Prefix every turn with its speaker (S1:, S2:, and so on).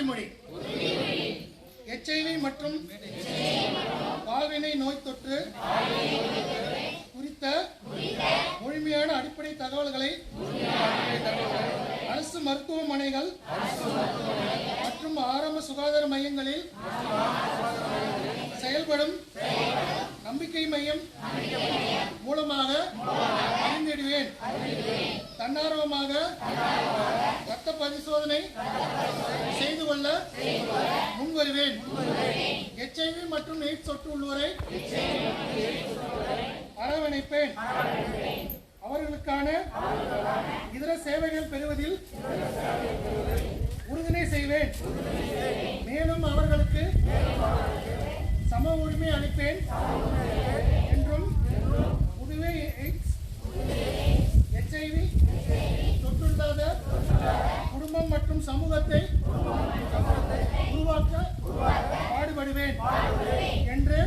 S1: உறுதிமொழி. HIV மற்றும் பால்வினை நோய் தொற்று குறித்த முழுமையான அடிப்படை தகவல்களை அரசு மருத்துவமனைகள் மற்றும் ஆரம்ப சுகாதார மையங்களில் செயல்படும் நம்பிக்கை மையம் மூலமாக அறிந்திடுவேன். தன்னார்வமாக இரத்த பரிசோதனை செய்து கொள்ள முன்வருவேன். HIV மற்றும் எய்ட்ஸ் தொற்று உள்ளவரை அரவணைப்பேன். அவர்களுக்கான இதர சேவைகள் பெறுவதில் உறுதுணை செய்வேன். மேலும் அவர்களுக்கு சம உரிமை அளிப்பேன் என்றும் புதுவை எய்ட்ஸ் HIV தொற்றில்லாத குடும்பம் மற்றும் சமூகத்தை உருவாக்க பாடுபடுவேன் என்று